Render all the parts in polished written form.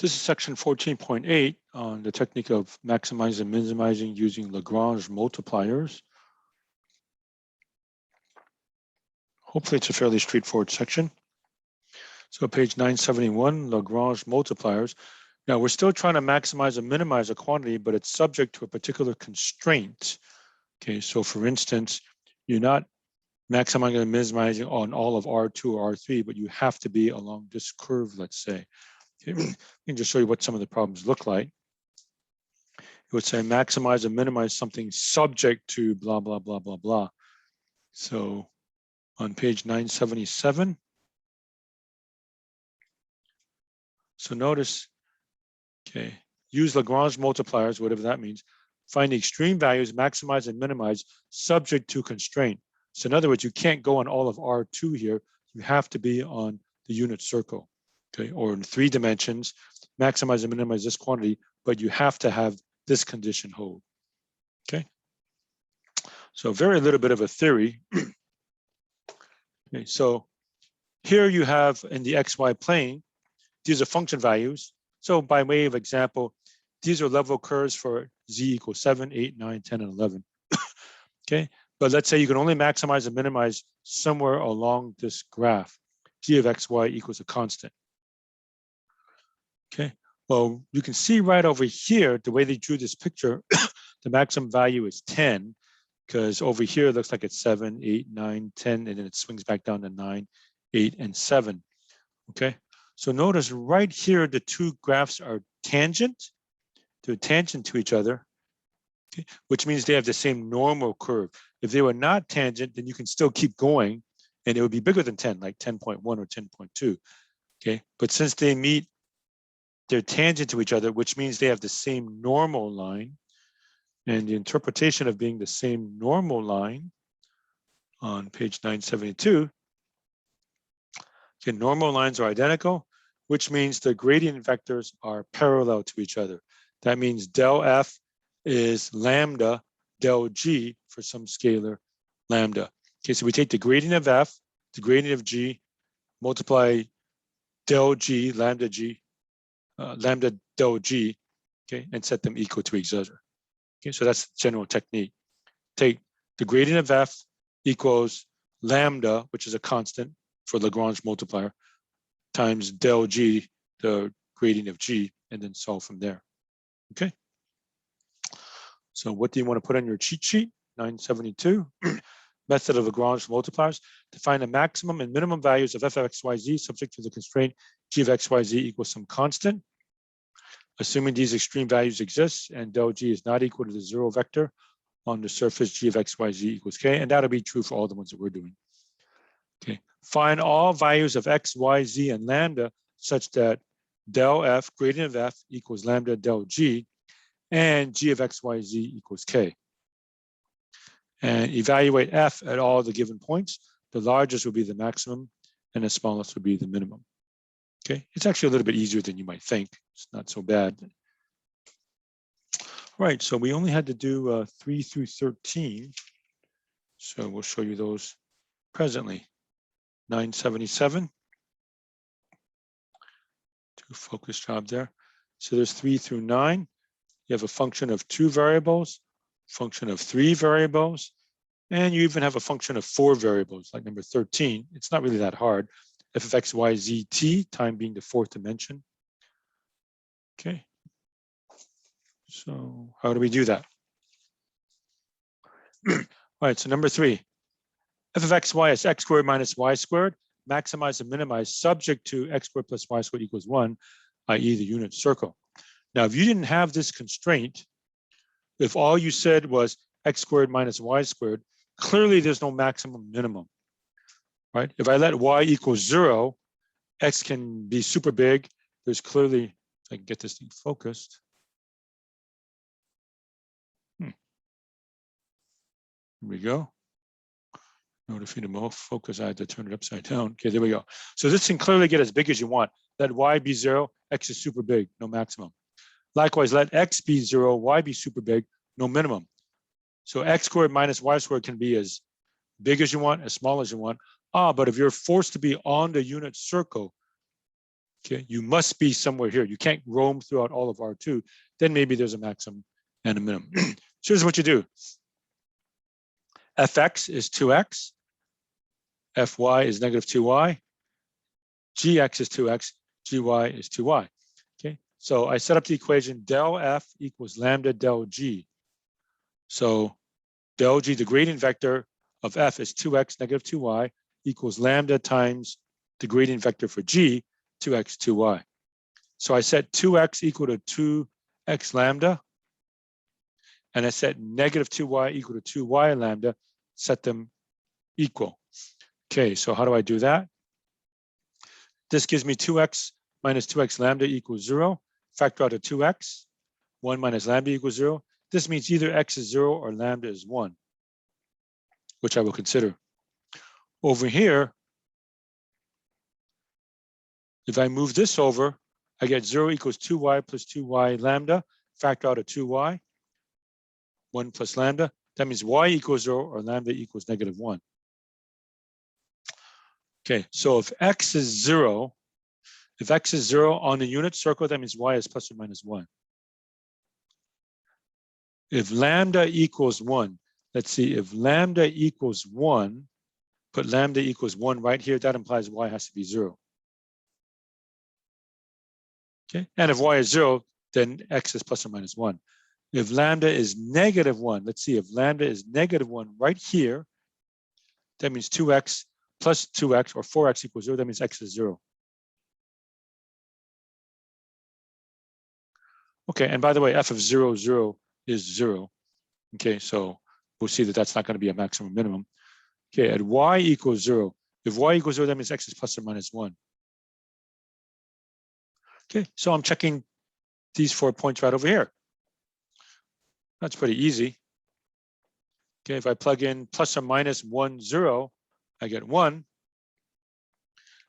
This is section 14.8 on the technique of maximizing and minimizing using Lagrange multipliers. Hopefully it's a fairly straightforward section. So page 971, Lagrange multipliers. Now we're still trying to maximize and minimize a quantity, but it's subject to a particular constraint. Okay, so for instance, you're not maximizing and minimizing on all of R2 or R3, but you have to be along this curve, let's say. Okay, I can just show you what some of the problems look like. It would say maximize and minimize something subject to blah, blah, blah, blah, blah. So on page 977, so notice, okay, use Lagrange multipliers, whatever that means. Find the extreme values, maximize and minimize, subject to constraint. So in other words, you can't go on all of R2 here. You have to be on the unit circle, okay, or in 3 dimensions, maximize and minimize this quantity, but you have to have this condition hold, okay? So very little bit of a theory. Okay, so here you have in the XY plane, these are function values. So by way of example, these are level curves for Z equals 7, 8, 9, 10, and 11. Okay, but let's say you can only maximize and minimize somewhere along this graph. G of XY equals a constant. Okay, well, you can see right over here, the way they drew this picture, the maximum value is 10, because over here it looks like it's 7, 8, 9, 10, and then it swings back down to 9, 8, and 7. Okay, so notice right here, the 2 graphs are tangent. They're tangent to each other, okay, which means they have the same normal curve. If they were not tangent, then you can still keep going, and it would be bigger than 10, like 10.1 or 10.2. Okay, but since they meet, they're tangent to each other, which means they have the same normal line. And the interpretation of being the same normal line on page 972, okay, normal lines are identical, which means the gradient vectors are parallel to each other. That means del F is lambda del G for some scalar lambda. Okay, so we take the gradient of F, the gradient of G, multiply del G, lambda del G, okay, and set them equal to each other. Okay, so that's the general technique. Take the gradient of F equals lambda, which is a constant for Lagrange multiplier, times del G, the gradient of G, and then solve from there. Okay. So what do you want to put on your cheat sheet? 972. Method of Lagrange multipliers. To find the maximum and minimum values of f of x, y, z subject to the constraint g of x, y, z equals some constant. Assuming these extreme values exist and del g is not equal to the 0 vector on the surface g of x, y, z equals k, and that'll be true for all the ones that we're doing. Okay. Find all values of x, y, z, and lambda such that del f, gradient of f equals lambda del g, and g of x, y, z equals k. And evaluate f at all the given points. The largest will be the maximum, and the smallest will be the minimum. Okay, it's actually a little bit easier than you might think. It's not so bad. All right, so we only had to do 3 through 13. So we'll show you those presently. 977. Do focus job there. So there's 3 through 9. You have a function of 2 variables, function of 3 variables, and you even have a function of 4 variables, like number 13. It's not really that hard. F of x, y, z, t, time being the 4th dimension. Okay. So how do we do that? All right, so number 3. F of x, y is x squared minus y squared. Maximize and minimize subject to x squared plus y squared equals 1, i.e. the unit circle. Now, if you didn't have this constraint, if all you said was x squared minus y squared, clearly there's no maximum minimum, right? If I let y equal 0, x can be super big. There's clearly, if I can get this thing focused. Here we go. In order for you to focus, I had to turn it upside down. Okay, there we go. So this can clearly get as big as you want. Let y be 0, x is super big, no maximum. Likewise, let x be 0, y be super big, no minimum. So x squared minus y squared can be as big as you want, as small as you want. But if you're forced to be on the unit circle, Okay, you must be somewhere here. You can't roam throughout all of R2. Then maybe there's a maximum and a minimum. So here's what you do. Fx is 2x. Fy is negative 2y. Gx is 2x. Gy is 2y. Okay, so I set up the equation del F equals lambda del G. So del G, the gradient vector of F is 2x negative 2y equals lambda times the gradient vector for G, 2x 2y. So I set 2x equal to 2x lambda, and I set negative 2y equal to 2y lambda, set them equal. Okay, so how do I do that? This gives me 2x minus 2x lambda equals 0. Factor out a 2x. 1 minus lambda equals 0. This means either x is 0 or lambda is 1, which I will consider. Over here, if I move this over, I get 0 equals 2y plus 2y lambda. Factor out a 2y. 1 plus lambda. That means y equals 0 or lambda equals negative 1. Okay, so if x is 0, on the unit circle, that means y is plus or minus 1. If lambda equals 1, let's see, if lambda equals 1, put lambda equals 1 right here, that implies y has to be 0. Okay, and if y is 0, then x is plus or minus 1. If lambda is negative 1, let's see, if lambda is negative 1 right here, that means 2x plus 2x or 4x equals 0, that means x is 0. Okay, and by the way, f of 0, 0 is 0. Okay, so we'll see that that's not going to be a maximum minimum. Okay, at y equals 0, if y equals 0, that means x is plus or minus 1. Okay, so I'm checking these 4 points right over here. That's pretty easy. Okay, if I plug in plus or minus 1, 0, I get 1.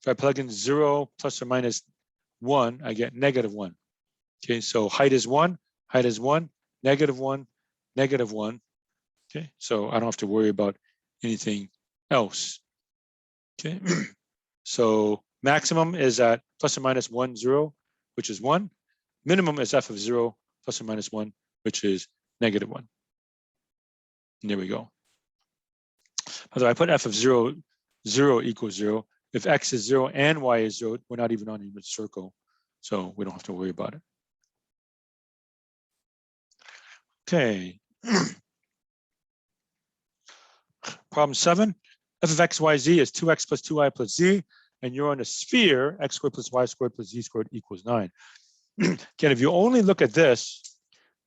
If I plug in 0 plus or minus 1, I get negative 1. Okay, so height is 1, negative 1, negative 1. Okay, so I don't have to worry about anything else. Okay, so maximum is at plus or minus 1, 0, which is 1. Minimum is f of 0 plus or minus 1, which is negative 1. And there we go. Although I put f of 0, 0 equals 0. If x is 0 and y is 0, we're not even on a unit circle, so we don't have to worry about it. Okay. Problem 7. F of x, y, z is 2x plus 2y plus z, and you're on a sphere, x squared plus y squared plus z squared equals 9. Again, if you only look at this,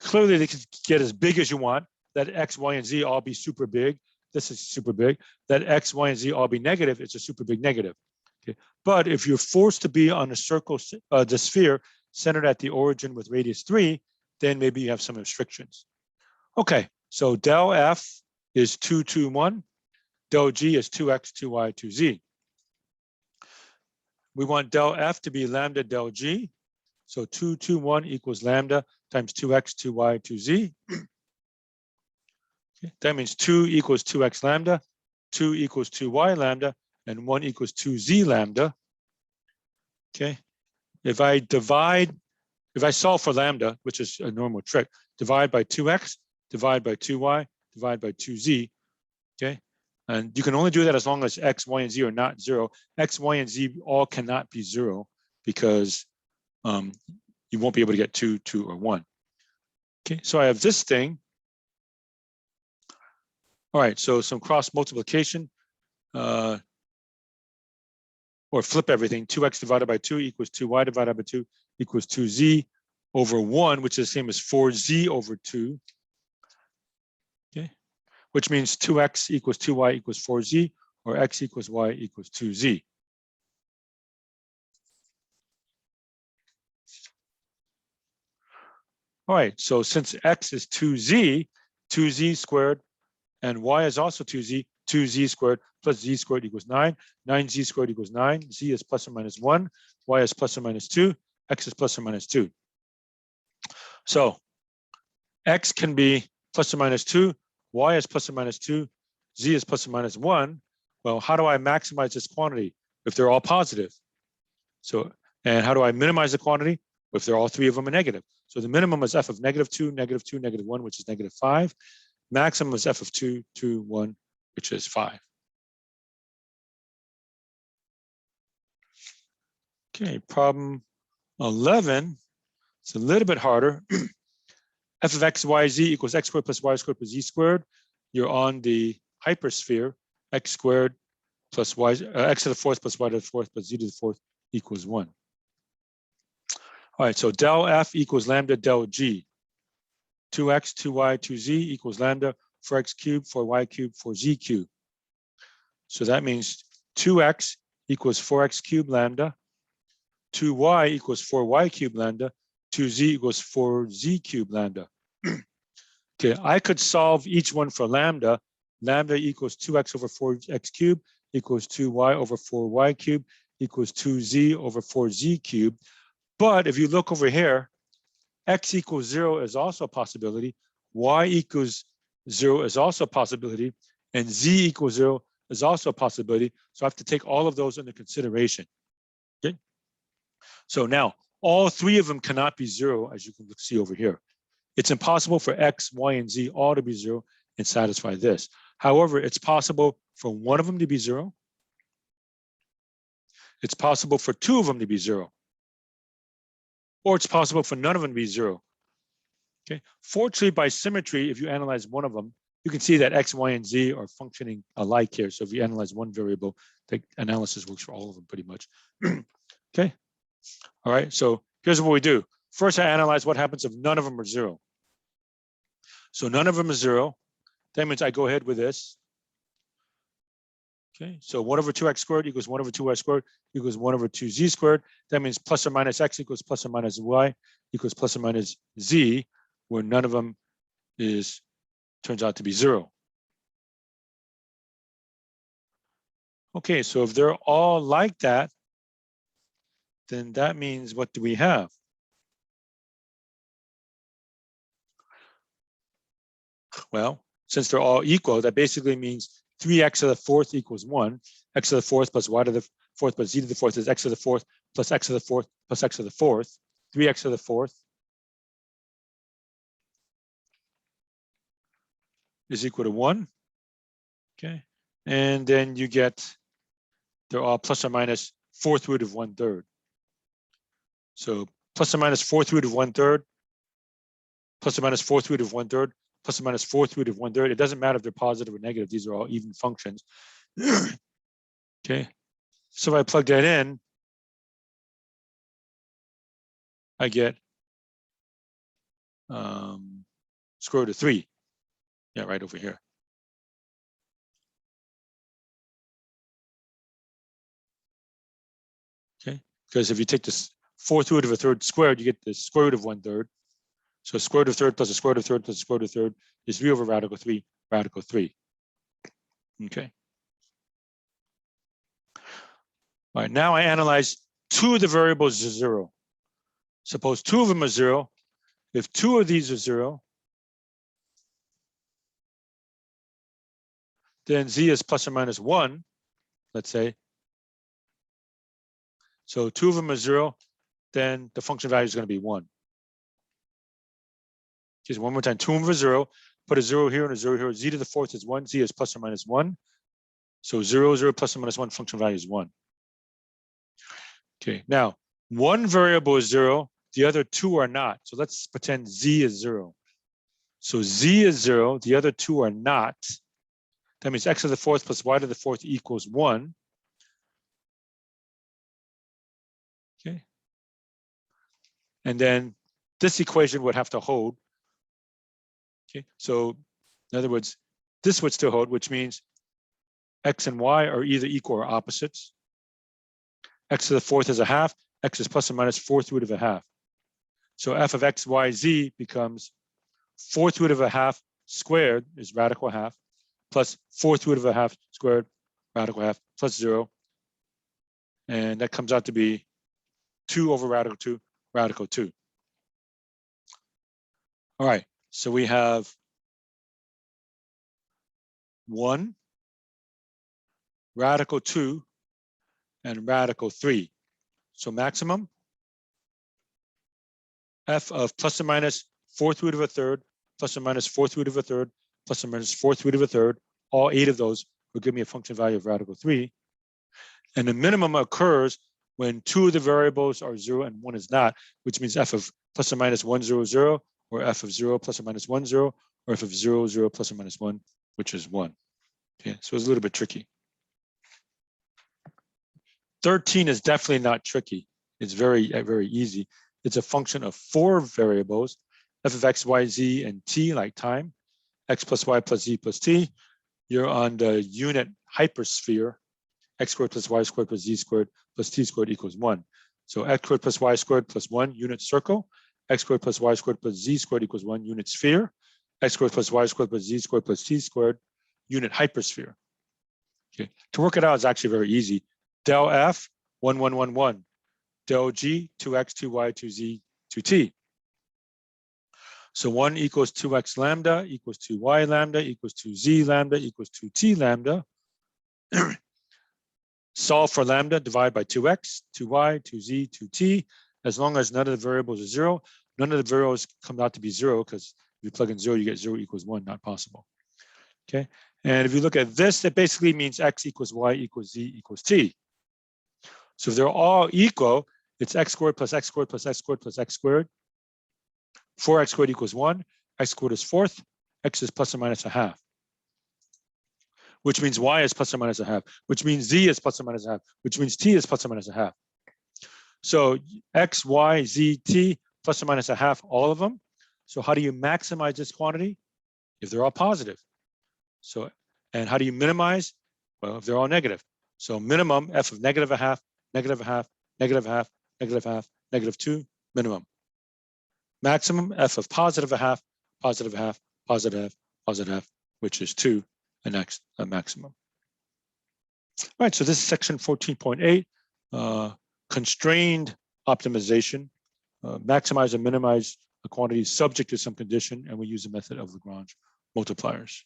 clearly they can get as big as you want. That x, y, and z all be super big. This is super big. That x, y, and z all be negative. It's a super big negative. Okay. But if you're forced to be on a circle, the sphere centered at the origin with radius 3, then maybe you have some restrictions. Okay, so del f is 2, 2, 1. Del g is 2x, 2y, 2z. We want del f to be lambda del g. So 2, 2, 1 equals lambda times 2x, 2y, 2z. Okay. That means 2 equals 2x lambda, 2 equals 2y lambda, and 1 equals 2z lambda. Okay. If I solve for lambda, which is a normal trick, divide by 2x, divide by 2y, divide by 2z. Okay. And you can only do that as long as x, y, and z are not 0. X, y, and z all cannot be 0 because you won't be able to get 2, 2, or 1. Okay, so I have this thing. All right, so some cross multiplication or flip everything. 2x divided by 2 equals 2y divided by 2 equals 2z over 1, which is the same as 4z over 2. Okay, which means 2x equals 2y equals 4z, or x equals y equals 2z. All right, so since x is 2z, 2z squared, and y is also 2z, 2z squared plus z squared equals 9. 9z squared equals 9. Z is plus or minus 1. Y is plus or minus 2. X is plus or minus 2. So x can be plus or minus 2. Y is plus or minus 2. Z is plus or minus 1. Well, how do I maximize this quantity if they're all positive? So And how do I minimize the quantity? If they're all three of them are negative. So the minimum is f of -2, -2, -1, which is -5. Maximum is f of 2, 2, 1, which is 5. Okay, problem 11. It's a little bit harder. F of x, y, z equals x squared plus y squared plus z squared. You're on the hypersphere. X squared plus y, x to the fourth plus y to the fourth plus z to the fourth equals 1. All right, so del f equals lambda del g. 2x, 2y, 2z equals lambda 4x cubed, 4y cubed, 4z cubed. So that means 2x equals 4x cubed lambda, 2y equals 4y cubed lambda, 2z equals 4z cubed lambda. Okay, I could solve each one for lambda. Lambda equals 2x over 4x cubed equals 2y over 4y cubed equals 2z over 4z cubed. But if you look over here, x equals 0 is also a possibility. Y equals 0 is also a possibility. And z equals 0 is also a possibility. So I have to take all of those into consideration. Okay. So now all three of them cannot be 0, as you can see over here. It's impossible for x, y, and z all to be 0 and satisfy this. However, it's possible for one of them to be 0. It's possible for two of them to be 0. Or it's possible for none of them to be 0. Okay. Fortunately, by symmetry, if you analyze one of them, you can see that x, y, and z are functioning alike here. So if you analyze one variable, the analysis works for all of them pretty much. Okay. All right. So here's what we do. First, I analyze what happens if none of them are 0. So none of them is 0. That means I go ahead with this. Okay, so 1 over 2x squared equals 1 over 2y squared equals 1 over 2z squared. That means plus or minus x equals plus or minus y equals plus or minus z, where none of them turns out to be 0. Okay, so if they're all like that, then that means what do we have? Well, since they're all equal, that basically means 3x to the fourth equals 1. X to the fourth plus y to the fourth plus z to the fourth is x to the fourth plus x to the fourth plus x to the fourth. 3x to the fourth is equal to 1. Okay. And then you get, they're all plus or minus fourth root of 1/3. So plus or minus fourth root of 1/3, plus or minus fourth root of 1/3, plus or minus fourth root of 1/3. It doesn't matter if they're positive or negative. These are all even functions. Okay. So if I plug that in, I get square root of 3. Yeah, right over here. Okay. Because if you take this fourth root of a third squared, you get the square root of 1/3. So square root of third plus the square root of third plus the square root of third is 3 over radical 3, radical 3. Okay. All right, now I analyze two of the variables are 0. Suppose two of them are 0. If two of these are 0, then z is plus or minus 1, let's say. So two of them are 0, then the function value is going to be 1. Just one more time, two of them are 0, put a 0 here and a 0 here. Z to the fourth is 1, z is plus or minus 1. So 0, 0 plus or minus 1, function value is 1. Okay, now one variable is 0, the other two are not. So let's pretend z is 0. So z is 0, the other two are not. That means x to the fourth plus y to the fourth equals 1. Okay. And then this equation would have to hold. Okay, so in other words, this would still hold, which means x and y are either equal or opposites. X to the fourth is a half, x is plus or minus fourth root of a half. So f of x, y, z becomes fourth root of a half squared is radical half, plus fourth root of a half squared, radical half, plus 0. And that comes out to be 2 over radical 2, radical 2. All right, so we have 1, radical 2, and radical 3. So maximum, f of plus or minus fourth root of a third, plus or minus fourth root of a third, plus or minus fourth root of a third. All 8 of those will give me a function value of radical 3. And the minimum occurs when 2 of the variables are 0 and 1 is not, which means f of plus or minus 1, 0, 0, or f of 0 plus or minus 1, 0, or f of 0, 0 plus or minus 1, which is 1. Okay, so it's a little bit tricky. 13 is definitely not tricky. It's very, very easy. It's a function of 4 variables, f of x, y, z, and t, like time, x plus y plus z plus t. You're on the unit hypersphere, x squared plus y squared plus z squared plus t squared equals 1. So x squared plus y squared plus 1 unit circle, x squared plus y squared plus z squared equals 1 unit sphere, x squared plus y squared plus z squared plus t squared unit hypersphere. Okay, to work it out is actually very easy. Del f, 1, 1, 1, 1. Del g, 2x, 2y, 2z, 2t. So 1 equals 2x lambda equals 2y lambda equals 2z lambda equals 2t lambda. Solve for lambda, divide by 2x, 2y, 2z, 2t. As long as none of the variables are 0, none of the variables come out to be 0, because if you plug in 0, you get 0 equals 1, not possible. Okay, and if you look at this, it basically means x equals y equals z equals t. So if they're all equal, it's x squared plus x squared plus x squared plus x squared. 4x squared equals 1, x squared is fourth, x is plus or minus a half, which means y is plus or minus a half, which means z is plus or minus a half, which means t is plus or minus a half. So x, y, z, t, plus or minus a half, all of them. So how do you maximize this quantity? If they're all positive. So, and how do you minimize? Well, if they're all negative. So minimum f of negative a half, negative a half, negative a half, negative half, negative 2, minimum. Maximum f of positive a half, positive a half, positive half, positive half, which is 2, and next a maximum. All right, so this is section 14.8, constrained optimization, maximize and minimize a quantity subject to some condition, and we use the method of Lagrange multipliers.